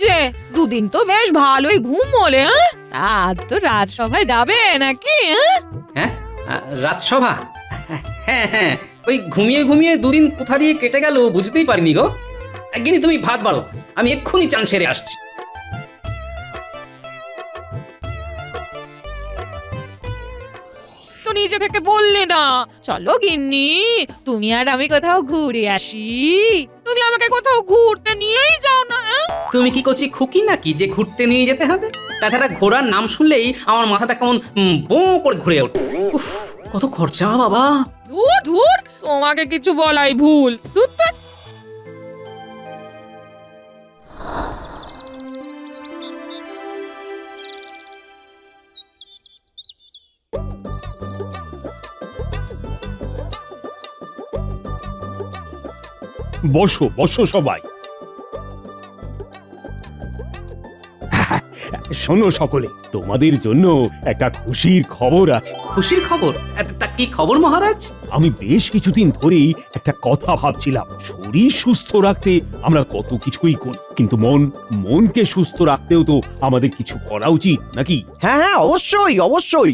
যে দুদিন তো বেশ ভালোই ঘুম হলে। আজ তো রাজসভায় যাবে নাকি? হ্যাঁ, রাজসভা? হ্যাঁ হ্যাঁ, ওই ঘুমিয়ে ঘুমিয়ে দুদিন কোথা দিয়ে কেটে গেল বুঝতেই পারিনি গো। একদিনই তুমি ভাত বাড়ো, আমি এক্ষুনি চান সেরে আসছি। তো নিজে থেকে বললে না, চলো গিন্নি তুমি আর আমি কোথাও ঘুরে আসি। তুমি আমাকে কোথাও ঘুরতে নিয়েই যাও না। তুমি কি করছি খুকি নাকি যে ঘুরতে নিয়ে যেতে হবে? তাছাড়া ঘোড়ার নাম শুনলেই আমার মাথাটা কেমন বো করে ঘুরে ওঠে। উফ, কত খরচা বাবা। ধুর ধুর, তোমাকে কিছু বলাই ভুল। ধুর ধ্যাৎ। বসো বসো সবাই। শোনো সকলে, তোমাদের জন্য একটা খুশির খবর আছে। খুশির খবর? তা কি খবর মহারাজ? আমি বেশ কিছুদিন ধরেই একটা কথা ভাবছিলাম। শরীর সুস্থ রাখতে আমরা কত কিছুই করি, কিন্তু মনকে সুস্থ রাখতেও তো আমাদের কিছু করা উচিত নাকি? হ্যাঁ হ্যাঁ, অবশ্যই অবশ্যই।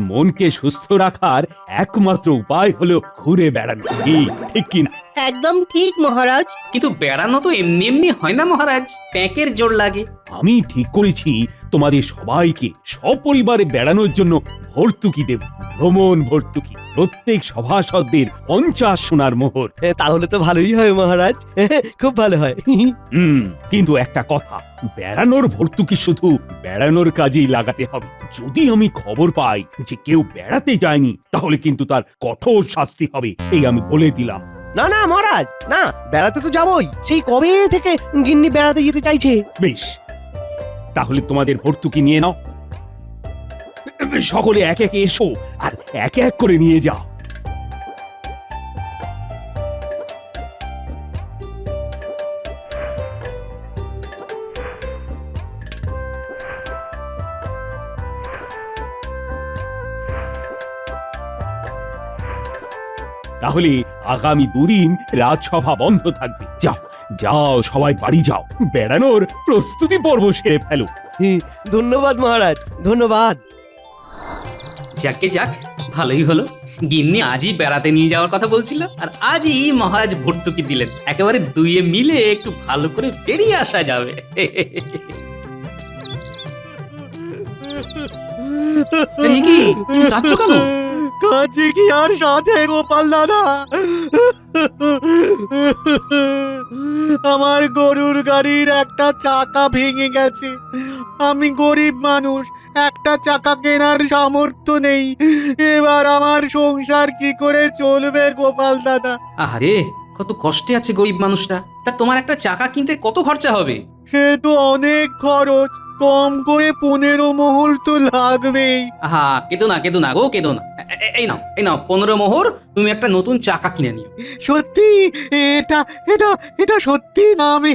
মনকে সুস্থ রাখার একমাত্র উপায় হলো ঘুরে বেড়ানো। কি ঠিক কিনা? একদম ঠিক মহারাজ। কিন্তু বেড়ানো তো এমনি এমনি হয় না মহারাজ, প্যাকের জোর লাগে। আমি ঠিক করেছি তোমাদের সবাইকে সপরিবারে বেড়ানোর জন্য ভর্তুকি দেব, ভ্রমণ ভর্তুকি। প্রত্যেক সভাসদদের 50 সোনার মোহর। তাহলে তো ভালোই হয় মহারাজ, খুব ভালো হয়। কিন্তু একটা কথা, বেড়ানোর ভর্তুকি শুধু বেড়ানোর কাজেই লাগাতে হবে। যদি আমি খবর পাই যে কেউ বেড়াতে যায়নি, তাহলে কিন্তু তার কঠোর শাস্তি হবে, এই আমি বলে দিলাম। না না মহারাজ, না, বেড়াতে তো যাবই। সেই কবে থেকে গিন্নি বেড়াতে যেতে চাইছে। বেশ, তাহলে তোমাদের ভর্তুকি নিয়ে নাও। সকলে এক একে এসো আর এক এক করে নিয়ে যাও। তাহলে আগামী দুদিন রাজসভা বন্ধ থাকবে। যাও যাও, সবাই বাড়ি যাও, বেড়ানোর প্রস্তুতি পর্ব সেরে ফেলো। ধন্যবাদ মহারাজ, ধন্যবাদ। যাকে যাক, ভালোই হলো। গিন্নি আজই বেড়াতে নিয়ে যাওয়ার কথা বলছিল, আর আজই মহারাজ ভর্তুকি দিলেন। একেবারে দুইয়ে মিলে একটু ভালো করে বেরিয়ে আসা যাবে। এই কি, তুমি কাঁদছো কেন? কাজে কি আর সাথে গোপাল দাদা, আমার গরুর গাড়ির একটা চাকা ভেঙে গেছে। আমি গরিব মানুষ, একটা চাকা কেনার সামর্থ্য নেই। এবার আমার সংসার কি করে চলবে গোপাল দাদা? আরে, কত কষ্টে আছে গরিব মানুষটা। তা তোমার একটা চাকা কিনতে কত খরচা হবে? সে তো অনেক খরচ, কম করে 15 মোহর তো লাগবেই। আহা, কেঁদো না গো, কেঁদো না। এই নাও 15 মোহর, তুমি একটা নতুন চাকা কিনে নিও। সত্যি? এটা এটা এটা সত্যি না আমি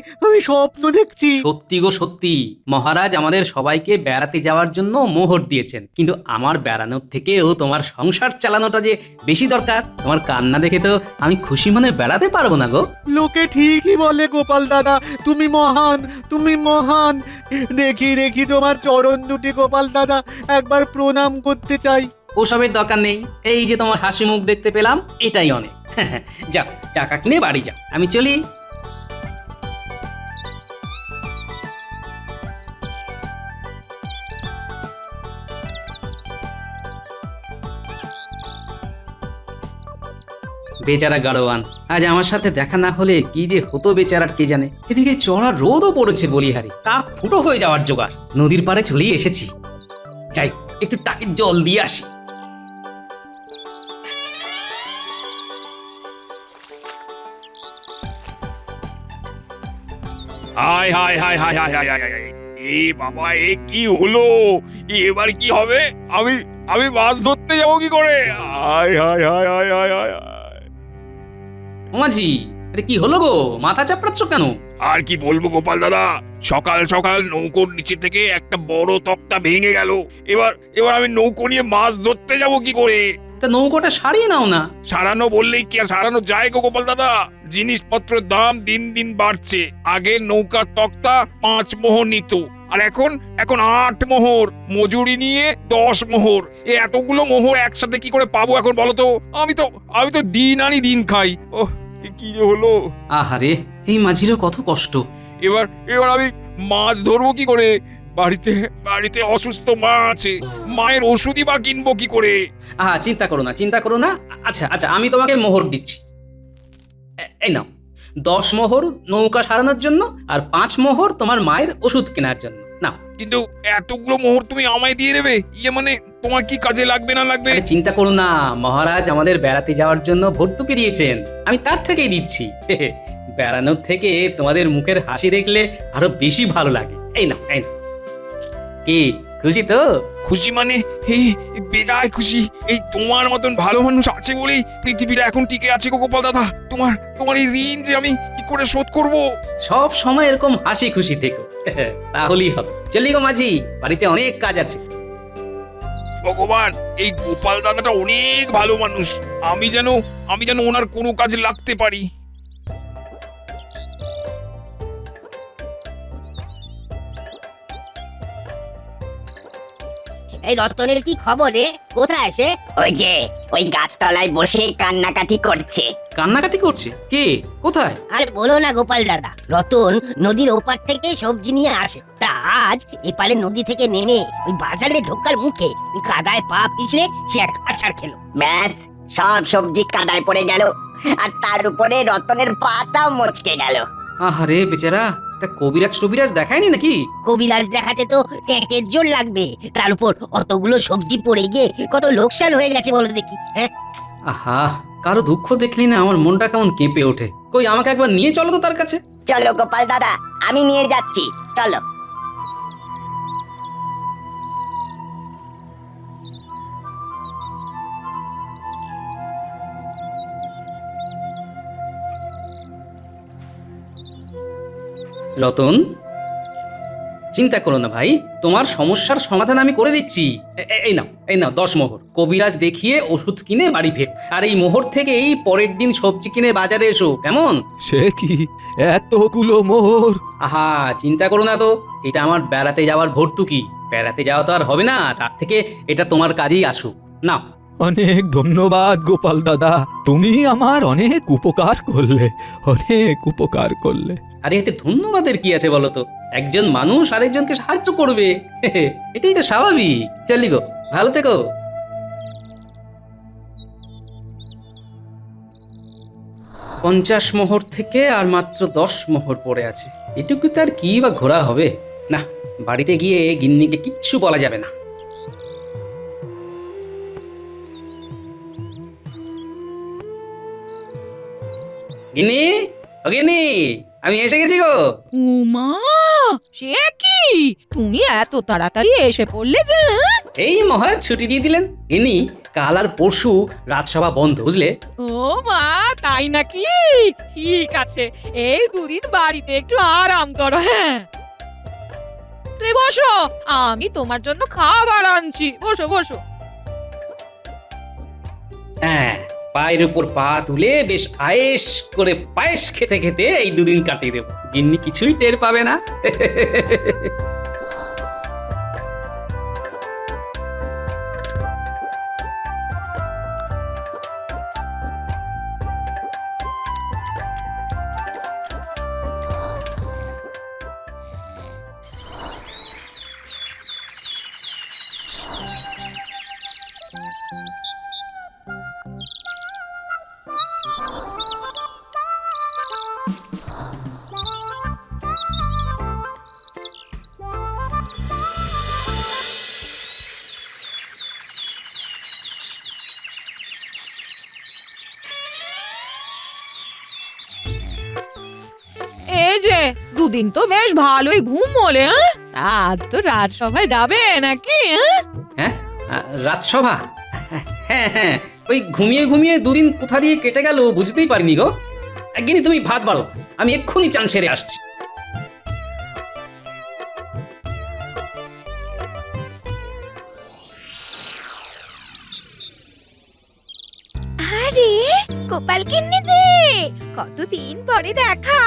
স্বপ্ন দেখছি? সত্যি গো সত্যি। মহারাজ আমাদের সবাইকে বেড়াতে যাওয়ার জন্য মোহর দিয়েছেন, কিন্তু আমার বেড়ানোর থেকেও তোমার সংসার চালানোটা যে বেশি দরকার। তোমার কান্না দেখে তো আমি খুশি মনে বেড়াতে পারবো না গো। লোকে ঠিকই বলে গোপাল দাদা, তুমি মহান, তুমি মহান। দেখি দেখি তোমার চরণ দুটি গোপাল দাদা, একবার প্রণাম করতে চাই। ওসবের দরকার নেই, এই যে তোমার হাসি মুখ দেখতে পেলাম, এটাই অনেক। যাও, চাকা কিনে বাড়ি যাও, আমি চলি। বেচারা গাড়োয়ান, আজ আমার সাথে দেখা না হলে কি যে হতো বেচারার কে জানে। এদিকে চড়া রোদও পড়েছে বলিহারি, টাক ফুটো হয়ে যাওয়ার জোগাড়। নদীর পাড়ে চলেই এসেছি, যাই একটু টাকের জল দিয়ে আসি। হায় হায় হায় হায় হায় হায় হায় হায়। এ বাবা, এ কি হলো? এবার কি হবে? আমি আমি মাছ ধরতে যাবো কি করে? হায় হায় হায় হায় হায় হায় হায়। ওমাজি, আরে কি হলো গো, মাথা চাপড়াচ্ছ কেন? আর কি বলবো গোপাল দাদা, সকাল সকাল নৌকোর নিচে থেকে একটা বড় তক্তা ভেঙে গেল। এবার এবার আমি নৌকো নিয়ে মাছ ধরতে যাবো কি করে? তা নৌকোটা সারিয়ে নাও না। সারানো বললেই কি আর সারানো যায় গো গোপাল দাদা? জিনিসপত্রের দাম দিন দিন বাড়ছে। আগে নৌকার তক্তা 5 মোহর নিত, আর এখন 8 মোহর, মজুরি নিয়ে 10 মোহর। এতগুলো মোহর একসাথে কি করে পাবো এখন বলো তো? আমি তো দিন আনি দিন খাই। ওহ, এ কি যে হলো! আহারে, এই মাঝিরও কত কষ্ট। এবার আমি মাছ ধরবো কি করে? বাড়িতে অসুস্থ মা আছে, মায়ের ওষুধই বা কিনবো কি করে? চিন্তা করো না। আচ্ছা আচ্ছা, আমি তোমাকে মোহর দিচ্ছি। এই নাও, 10 মোহর নৌকা সারানোর জন্য, আর 5 মোহর তোমার মায়ের ওষুধ কেনার জন্য। নাও। কিন্তু এতগুলো মোহর তুমি আমায় দিয়ে দেবে? মানে তোমার কি কাজে লাগবে না লাগবে? আরে চিন্তা করো না, মহারাজ আমাদের বেড়াতে যাওয়ার জন্য ভর্তুকি দিয়েছেন, আমি তার থেকেই দিচ্ছি। বেড়ানোর থেকে তোমাদের মুখের হাসি দেখলে আরো বেশি ভালো লাগে। এই নাও। কি খুশি তো? খুশি মানে বেজায় খুশি। এই তোমার মতন ভালো মানুষ আছে বলেই পৃথিবীটা এখন টিকে আছে গো গোপাল দাদা। তোমার এই ঋণ যে আমি কি করে শোধ করব? সব সময় এরকম হাসি খুশি থেকো, তাহলেই হবে। চলি গো মাঝি, বাড়িতে অনেক কাজ আছে। ভগবান, এই গোপাল দাদাটা অনেক ভালো মানুষ। আমি যেন ওনার কোনো কাজে লাগতে পারি। এই রতনের কি খবর রে? কোথায় সে? ওই গাছতলায় বসে কান্নাকাটি করছে। কান্নাকাটি করছে? কে? কোথায়? আর বলো না গোপাল দাদা, রতন নদীর ওপার থেকে সবজি নিয়ে আসে। তা আজ এপারে নদী থেকে নেমে ওই বাজারে ঢোকার মুখে কাদায় পা পিছলে সে এক আছাড় খেলো। ব্যাস, সব সবজি কাদায় পড়ে গেল, আর তার উপরে রতনের পাটাও মচকে গেল। আহারে বেচারা, তা কবিরাজ দেখায়নি নাকি? কবিরাজ দেখাতে তো ট্যাঁকের জোর লাগবে, তার উপর অতগুলো সবজি পড়ে গিয়ে কত লোকসান হয়ে গেছে বলো দেখি। হ্যাঁ, আহা, কারো দুঃখ দেখলি না আমার মনটা কেমন কেঁপে ওঠে। কই, আমাকে একবার নিয়ে চলো তো তার কাছে। চলো গোপাল দাদা, আমি নিয়ে যাচ্ছি, চলো। রতন, চিন্তা করো না ভাই, তোমার সমস্যার সমাধান আমি করে দিচ্ছি। এই নাও 10 মোহর। কবিরাজ দেখিয়ে ওষুধ কিনে বাড়ি ফের, আর এই মোহর থেকে এই পরের দিন সবজি কিনে বাজারে এসো, কেমন? সে কি এতগুলো মোহর? আহা, চিন্তা করো না তো, এটা আমার বেড়াতে যাওয়ার ভর্তুকি। বেড়াতে যাওয়া তো আর হবে না, তার থেকে এটা তোমার কাজেই আসুক। নাও। অনেক ধন্যবাদ গোপাল দাদা, তুমি আমার অনেক উপকার করলে। আরে এতে ধন্যবাদের কি আছে বলো তো? একজন মানুষ আরেকজনকে সাহায্য করবে, এটাই তো স্বাভাবিক। চলি গো, ভালো থেকো। 50 মোহর থেকে আর মাত্র 10 মোহর পড়ে আছে। এটুকু তার কি বা ঘোরা হবে? না, বাড়িতে গিয়ে গিন্নিকে কিচ্ছু বলা যাবে না। গিন্নি, ও গিন্নি, আমি এসে গেছি গো। উমা, সে কি? তুমি এত তাড়াতাড়ি এসে পড়লে যে? এই মহারাজ ছুটি দিয়ে দিলেন। গিন্নি, কাল আর পরশু রাজসভা বন্ধ, বুঝলে? ও মা, তাই নাকি? ঠিক আছে, এই 2 দিন বাড়িতে একটু আরাম করো। হ্যাঁ, তুমি বসো, আমি তোমার জন্য খাবার আনছি। বসো। হ্যাঁ, পায়ের উপর পা তুলে বেশ আয়েশ করে পায়েস খেতে খেতে এই 2 দিন কাটিয়ে দেব। গিন্নি কিছুই টের পাবে না। এই যে 2 দিন তো বেশ ভালোই ঘুম হলে। হ্যাঁ, আজ তো রাজসভায় যাবে নাকি? হ্যাঁ, রাজসভা? হ্যাঁ, ওই ঘুমিয়ে ঘুমিয়ে 2 দিন কোথা দিয়ে কেটে গেল বুঝতেই পারিনি গো। গিন্নি, তুমি ভাত বাড়ো, আমি এক্ষুনি চান সেরে আসছি। গোপাল কিন্নি যে কতদিন পরে দেখা,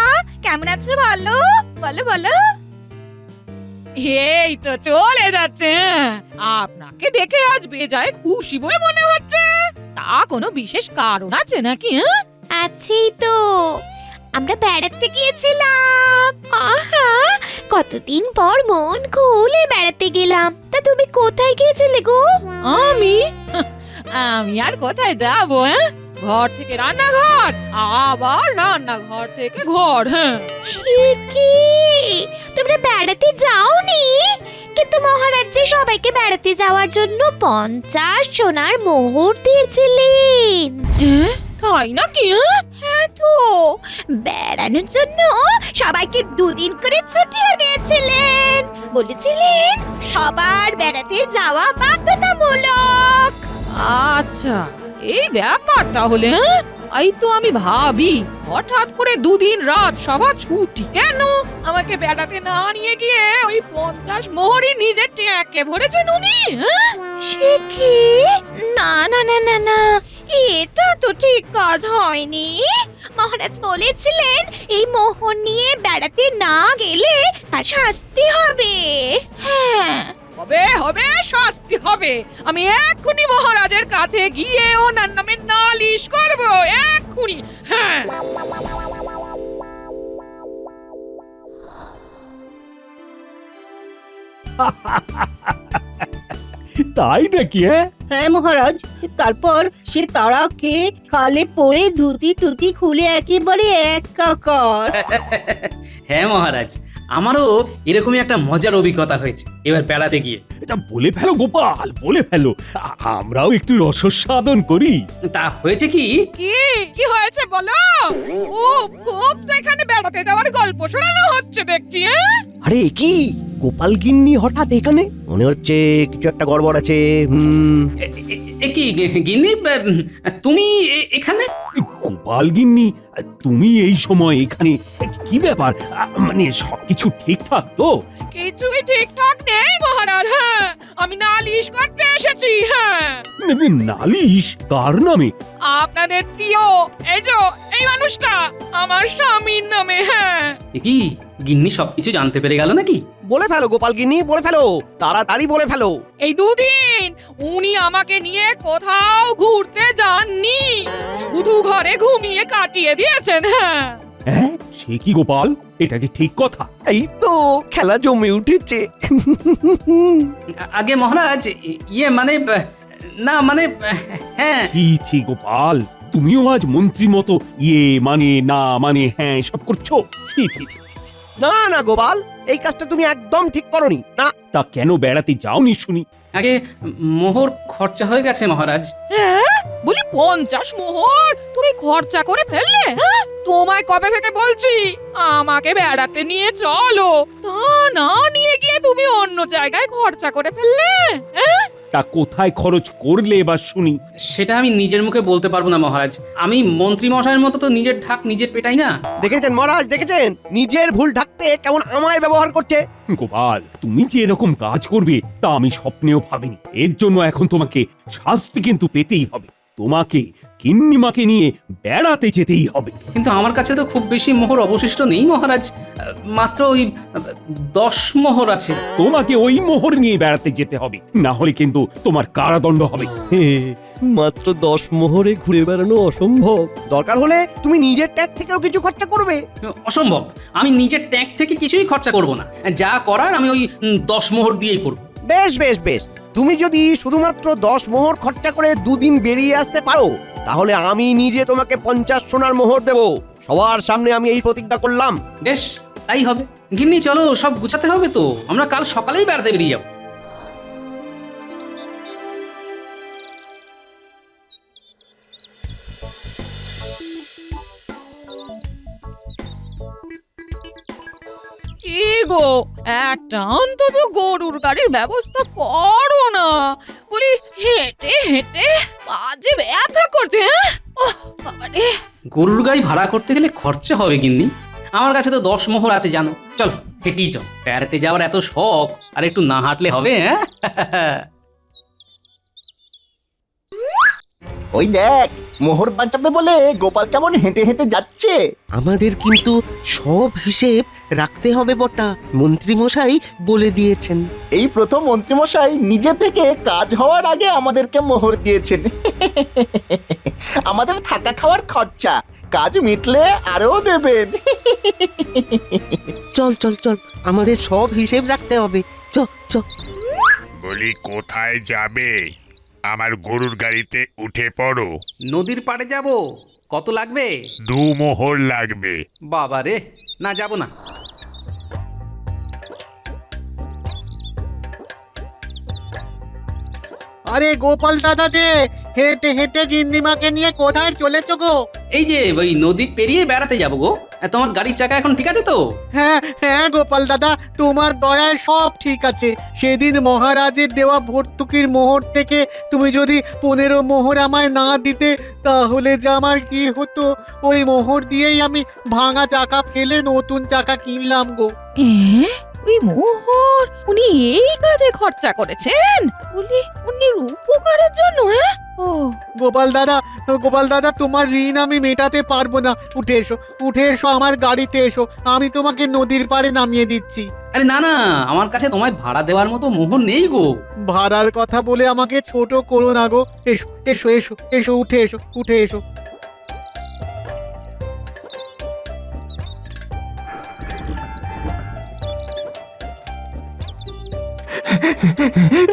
কেমন আছো বলো বলো বলো। এই তো চলে যাচ্ছে। আপনাকে দেখে আজ বেজায় খুশি বলে মনে হচ্ছে। তা কোনো বিশেষ কারণ আছে নাকি? আছেই তো, আমরা বেড়াতে গিয়েছিলাম। আহা, কতদিন পর মন খুলে বেড়াতে গেলাম। তা তুমি কোথায় গিয়েছিলে গো? আমি আমি আর কোথায় যাব? ঘর থেকে রান্নাঘর, আবার রান্নাঘর থেকে ঘর। সে কি, তোমরা বেড়াতে যাওনি? কিন্তু মহারাজ যে সবাইকে বেড়াতে যাওয়ার জন্য 50 সোনার মোহর দিয়েছিলেন। তাই নাকি? হ্যাঁ তো, বেড়ানোর জন্য সবাইকে 2 দিন করে ছুটিও দিয়েছিলেন। বলেছিলেন সবার বেড়াতে যাওয়া বাধ্যতামূলক। আচ্ছা, এই ব্যাপার তাহলে। এই তো আমি ভাবি হঠাৎ করে 2 দিন রাত সভা ছুটি কেন? আমাকে বেড়াতে না নিয়ে গিয়ে ওই 50 মোহরই নিজের ট্যাঁকে ভরেছেন উনি। সে কি, না না না না না, এটা তো ঠিক কাজ হয়নি। মহারাজ বলেছিলেন এই মোহর নিয়ে বেড়াতে না গেলে তার শাস্তি হবে। হ্যাঁ, হবে হবে, শাস্তি হবে। আমি এক্ষুনি মহারাজের কাছে গিয়ে ওনার নামে নালিশ করব, এক্ষুনি। হ্যাঁ, তাই নাকি? হ্যাঁ, হ্যাঁ মহারাজ, তারপর সে তারা খেয়ে খালে পড়ে ধুতি টুতি খুলে একেবারে একাকার। হ্যাঁ মহারাজ, আমারও এরকমই একটা মজার অভিজ্ঞতা হয়েছে এবার বেড়াতে গিয়ে। এটা বলে ফেলো গোপাল, বলে ফেলো, আমরাও একটু রসস্বাদন করি। তা হয়েছে কি, কি কি হয়েছে বলো? ও খুব তো এখানে বেড়াতে যাওয়ার গল্প শোনানো হচ্ছে দেখছি। আরে কি গোপাল গিন্নি হঠাৎ এখানে? মনে হচ্ছে কিছু একটা গড়বড় আছে। এ কি গিন্নি, তুমি এখানে? গোপাল গিন্নি, তুমি এই সময় এখানে? কি ব্যাপার, মানে সবকিছু ঠিকঠাক তো? কিছুই ঠিকঠাক নেই মহারাজ। হ্যাঁ, আমি নালিশ করতে এসেছি। হ্যাঁ, নালিশ কার নামে? আপনাদের প্রিয় এই মানুষটা, আমার স্বামীর নামে। হ্যাঁ, এ কি গিন্নি সবকিছু জানতে পেরে গেল নাকি? বলে ফেলো গোপাল গিন্নি, বলে ফেলো, তাড়াতাড়ি বলে ফেলো। এই 2 দিন উনি আমাকে নিয়ে কোথাও ঘুরতে যাননি, শুধু ঘরে ঘুমিয়ে কাটিয়ে দিয়েছেন। হ্যাঁ, হ্যাঁ, সে কি গোপাল, এটা কি ঠিক কথা? এই তো খেলা জমে উঠেছে। আগে মহারাজ, ইয়ে মানে, না মানে, হ্যাঁ। ছি গোপাল, তুমিও আজ মন্ত্রী মতো ইয়ে মানে না মানে হ্যাঁ সব করছো। ছি ছি ছি। না না গোপাল, এই কাজটা তুমি একদম ঠিক করনি। না, তা কেন বেড়াতে যাওনি শুনি? আগে মোহর খরচা হয়ে গেছে মহারাজ। হ্যাঁ, বলি 50 মোহর তুমি খরচা করে ফেললে? হ্যাঁ, তোমায় কবে থেকে বলছি আমাকে বেড়াতে নিয়ে চলো, তা না নিয়ে গিয়ে তুমি অন্য জায়গায় খরচা করে ফেললে। হ্যাঁ, তা কোথায় খরচ করলে এবার শুনি? সেটা আমি নিজের মুখে বলতে পারবো না মহারাজ। আমি মন্ত্রী মশাইয়ের মতো তো নিজের ঢাক নিজে পেটাই না। দেখেছেন মহারাজ, দেখেছেন নিজের ভুল ঢাকতে কেমন আমায় ব্যবহার করছে। গোপাল, তুমি যে এরকম কাজ করবে তা আমি স্বপ্নেও ভাবিনি। এর জন্য এখন তোমাকে শাস্তি কিন্তু পেতেই হবে। তোমাকে গিন্নিমাকে নিয়ে বেড়াতে যেতেই হবে। কিন্তু আমার কাছে তো খুব বেশি মোহর অবশিষ্ট নেই মহারাজ, মাত্র ওই 10 মোহর আছে। তোমাকে ওই মোহর নিয়ে বেড়াতে যেতে হবে, না হলে কিন্তু তোমার কারাদণ্ড হবে। মাত্র 10 মোহরে ঘুরে বেড়ানো অসম্ভব। দরকার হলে তুমি নিজের ট্যাগ থেকেও কিছু খরচা করবে। অসম্ভব, আমি নিজের ট্যাঙ্ক থেকে কিছুই খরচা করব না। যা করার আমি ওই 10 মোহর দিয়েই করব। বেশ বেশ বেশ, তুমি যদি শুধুমাত্র 10 মোহর খরচা করে 2 দিন বেরিয়ে আসতে পারো, তাহলে আমি নিজে তোমাকে 50 সোনার মোহর দেব। সবার সামনে আমি এই প্রতিজ্ঞা করলাম। বেশ, তাই হবে। গিন্নি চলো, সব গুছাতে হবে তো, আমরা কাল সকালেই বেড়াতে বেরিয়ে যাব। কি গো, একটা অন্তত গরুর গাড়ির ব্যবস্থা করো না। বলি হেঁটে হেঁটে পা যে ব্যথা করছে। ওহ বাবারে, গরুর গাড়ি ভাড়া করতে গেলে খরচা হবে গিন্নি। আমার কাছে তো 10 মোহর আছে জানো। চল হেঁটেই চল, বেড়াতে যাওয়ার এত শখ, আর একটু না হাঁটলে হবে? হ্যাঁ, ওই দেখ মোহর বাঁচাবে বলে গোপাল কেমন হেঁটে হেঁটে যাচ্ছে। আমাদের কিন্তু সব হিসেব রাখতে হবে বটা, মন্ত্রী মশাই বলে দিয়েছেন। এই প্রথম মন্ত্রীমশাই নিজে থেকে কাজ হওয়ার আগে আমাদেরকে মোহর দিয়েছেন। আমাদের থাকা খাওয়ার খরচা কাজ মিটলে আরো দেবেন। চল চল চল, আমাদের সব হিসেব রাখতে হবে। চ চ। বলি কোথায় যাবে? আমার গরুর গাড়িতে উঠে পড়ো। নদীর পাড়ে যাব। কত লাগবে? 2 মোহর লাগবে। বাবা রে, না যাব না। আরে গোপাল দাদা যে হেঁটে হেঁটে গিন্নিমাকে নিয়ে কোথায় চলেছো গো? এই যে ওই নদী পেরিয়ে বেড়াতে যাবো গো। তোমার গাড়ির চাকা এখন ঠিক আছে তো? হ্যাঁ হ্যাঁ গোপাল দাদা, তোমার দয়ায় সব ঠিক আছে। সেদিন মহারাজের দেওয়া ভর্তুকির মোহর থেকে তুমি যদি 15 মোহর আমায় না দিতে, তাহলে যে আমার কি হতো। ওই মোহর দিয়েই আমি ভাঙা চাকা ফেলে নতুন চাকা কিনলাম গো। ওই মোহর উনি এই কাজে খরচা করেছেন? বলি উনির উপকারের জন্য? হ্যাঁ, ও গোপাল দাদা তোমার ঋণ আমি মেটাতে পারবো না। উঠে এসো আমার গাড়িতে এসো, আমি তোমাকে নদীর পাড়ে নামিয়ে দিচ্ছি। আরে না না, আমার কাছে তোমায় ভাড়া দেওয়ার মতো মোহর নেই গো। ভাড়ার কথা বলে আমাকে ছোট করো না গো। এসো এসো এসো এসো, উঠে এসো।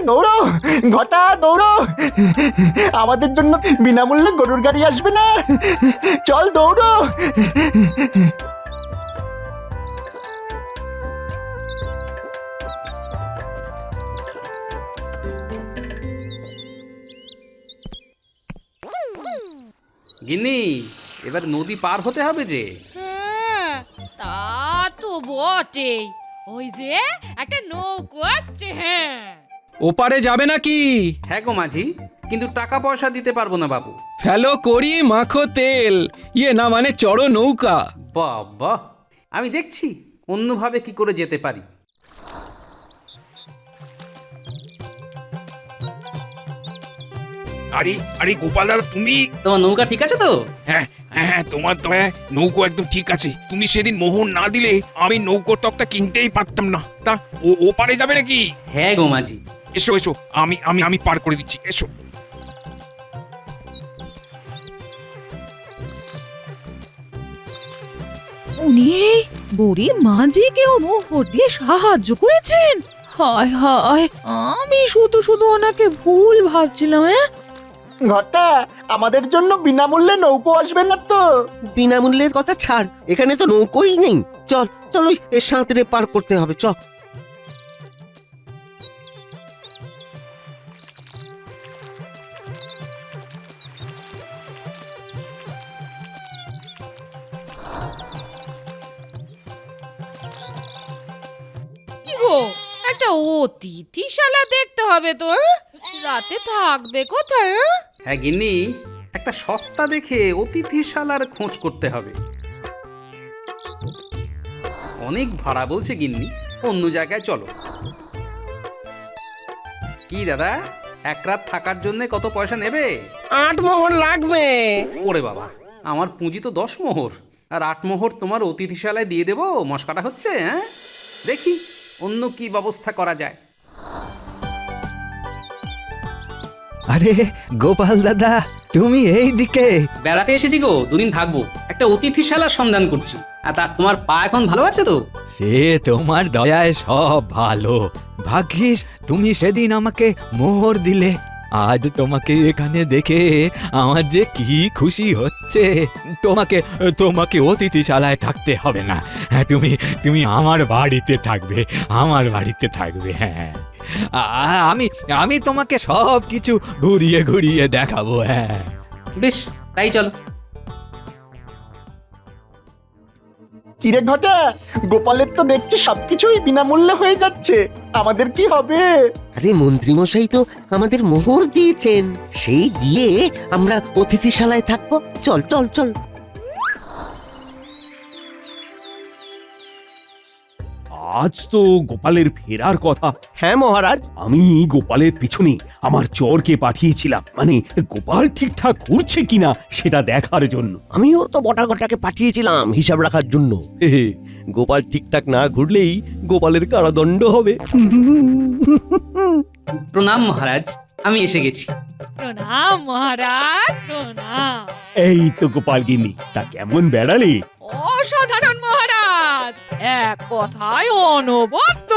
দৌড়ো ঘটা, দৌড়ো। আমাদের জন্য বিনামূল্যে গরুর গাড়ি আসবে না? চল দৌড়ো। গিন্নি, এবার নদী পার হতে হবে যে। হ্যাঁ, তা তো বটেই। ওই যে একটা নৌকো আসছে। হ্যাঁ, ওপারে যাবে নাকি? হ্যাঁ গো মাঝি, কিন্তু টাকা পয়সা দিতে পারবো না বাবু। ফেলো করি মাখো তেল, ইয়ে না মানে চড়ো নৌকা। বাবা, আমি দেখছি অন্যভাবে কি করে যেতে পারি। আরে আরে গোপাল দাদা, তুমি? তোমার নৌকা ঠিক আছে তো? হ্যাঁ হ্যাঁ, তোমার নৌকো একদম ঠিক আছে। তুমি সেদিন মোহর না দিলে আমি নৌকো তকটা কিনতেই পারতাম না। তা ও পারে যাবে নাকি? হ্যাঁ গো মাঝি। এসো এসো, আমি পার করে দিচ্ছি, এসো। উনি বুড়ি মাঝিকেও মোহর দিয়ে সাহায্য করেছেন। হায় হায়, আমি শুধু ওনাকে ভুল ভাবছিলাম। হ্যাঁ, ঘটা, আমাদের জন্য বিনামূল্যে নৌকো আসবে না তো? বিনামূল্যের কথা ছাড়, এখানে তো নৌকোই নেই। চল চল, ওই সাঁতরে পার করতে হবে। চ। কি গো, একটা অতিথিশালা দেখতে হবে তো। রাতে থাকবে কোথায়? হ্যাঁ গিন্নি, একটা সস্তা দেখে অতিথিশালার খোঁজ করতে হবে। অনেক ভাড়া বলছে গিন্নি, অন্য জায়গায় চলো। কি দাদা, এক রাত থাকার জন্য কত পয়সা নেবে? 8 মোহর লাগবে। ওরে বাবা, আমার পুঁজি তো 10 মোহর, আর 8 মোহর তোমার অতিথিশালায় দিয়ে দেবো। মস্কাটা হচ্ছে? হ্যাঁ, দেখি অন্য কি ব্যবস্থা করা যায়। আরে গোপাল দাদা, তুমি এই দিকে? বেড়াতে এসেছি গো, 2 দিন থাকবো। একটা অতিথিশালার সন্ধান করছি। আর তা তোমার পা এখন ভালো আছে তো? সে তোমার দয়ায় সব ভালো। ভাগ্যিস তুমি সেদিন আমাকে মোহর দিলে। আজ তোমাকে এখানে দেখে আমার যে কি খুশি হচ্ছে। তোমাকে অতিথিশালায় থাকতে হবে না। তুমি আমার বাড়িতে থাকবে। হ্যাঁ, আমি তোমাকে সব কিছু ঘুরিয়ে দেখাবো। হ্যাঁ, বেশ, তাই চলো। কিরে ঘটা, গোপালের তো দেখছি সবকিছুই বিনামূল্যে হয়ে যাচ্ছে। আমাদের কি হবে? আরে মন্ত্রী মশাই তো আমাদের মোহর দিয়েছেন, সেই দিয়ে আমরা অতিথিশালায় থাকবো। চল চল চল। আজ তো গোপালের ফেরার কথা। হ্যাঁ মহারাজ। আমি গোপালের পিছনে আমার চোরকে পাঠিয়েছিলাম, মানে গোপাল ঠিকঠাক ঘুরছে কিনা সেটা দেখার জন্য। আমিও তো বটাঘটাকে পাঠিয়েছিলাম হিসাব রাখার জন্য। গোপাল ঠিকঠাক না ঘুরলেই গোপালের কারাদণ্ড হবে। প্রণাম মহারাজ, আমি এসে গেছি। প্রণাম মহারাজ, প্রণাম। এই তো গোপাল গিন্নি, তা কেমন বেড়ালে? অসাধারণ মহারাজ, এক কথায় অনবদ্য।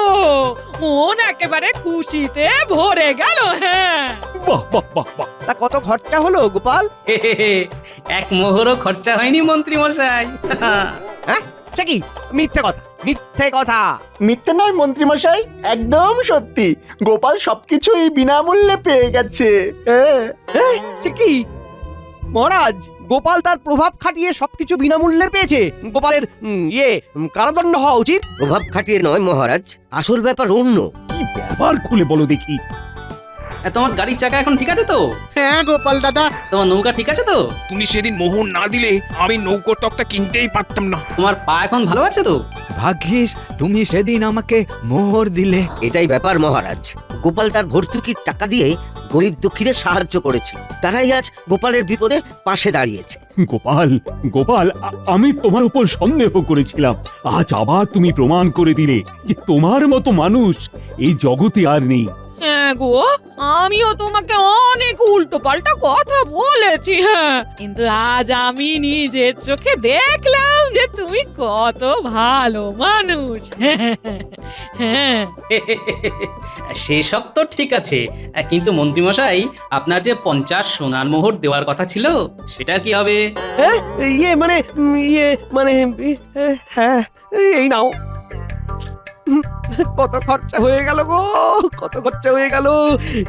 মন একেবারে খুশিতে ভরে গেল। হ্যাঁ, বাহ বাহ বাহ বাহ। তা কত খরচা হলো গোপাল? এক মোহরও খরচা হয়নি মন্ত্রী মশাই। হ্যাঁ, সে কি মিথ্যে কথা, মিথ্যে কথা। মিথ্যে নয় মন্ত্রী মশাই, একদম সত্যি। গোপাল সবকিছুই বিনামূল্যে পেয়ে গেছে। সে কি মহারাজ, গোপাল তার প্রভাব খাটিয়ে সবকিছু বিনামূল্যে পেয়েছে? গোপালের কারাদণ্ড হওয়া উচিত। প্রভাব খাটিয়ে নয় মহারাজ, আসল ব্যাপার অন্য। কি ব্যাপার খুলে বলো দেখি। তোমার গাড়ির চাকা এখন ঠিক আছে তো? হ্যাঁ গোপাল দাদা, তোমার নৌকা ঠিক আছে তো? তুমি সেদিন মোহর না দিলে আমি নৌকোর তক্তা কিনতেই পারতাম না। তোমার পা এখন ভালো আছে তো? ভাগ্যিস তুমি সেদিন আমাকে মোহর দিলে। এটাই ব্যাপার মহারাজ, গোপাল তার ভর্তুকির টাকা দিয়ে গরিব দুঃখীদের সাহায্য করেছিল, তারাই আজ গোপালের বিপদে পাশে দাঁড়িয়েছে। গোপাল, গোপাল, আমি তোমার উপর সন্দেহ করেছিলাম। আজ আবার তুমি প্রমাণ করে দিলে যে তোমার মতো মানুষ এই জগতে আর নেই। হ্যাঁ গো, আমিও তোমাকে অনেক উল্টো পাল্টা কথা বলেছি। হ্যাঁ, কিন্তু আজ আমি নিজের চোখে দেখলাম যে তুমি কত ভালো মানুষ। হ্যাঁ, সেসব তো ঠিক আছে, কিন্তু মন্ত্রী মশাই, আপনার যে 50 সোনার মোহর দেওয়ার কথা ছিল, সেটা কি হবে? হ্যাঁ, এই নাও। কত খরচা হয়ে গেল গো, কত খরচা হয়ে গেল।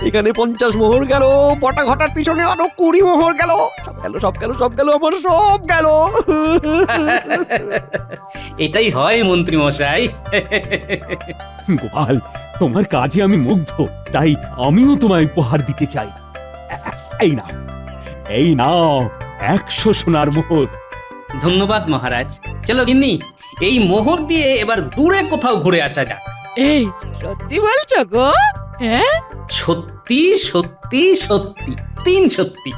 এখানে 50 মোহর গেল, বটা ঘটার পিছনে আরো 20 মোহর গেল। সব গেল, সব গেল, সব গেল, আমার সব গেল। এটাই হয় মন্ত্রী মশাই। গোপাল, তোমার কাজে আমি মুগ্ধ, তাই আমিও তোমায় উপহার দিতে চাই। এই নাও, এই নাও 100 সোনার মোহর। ধন্যবাদ মহারাজ। চলো গিন্নি, এই মোহর দিয়ে এবার দূরে কোথাও ঘুরে আসা যাক। এই সত্যি বলছো গো? হ্যাঁ, সত্যি সত্যি সত্যি, 3 সত্যি।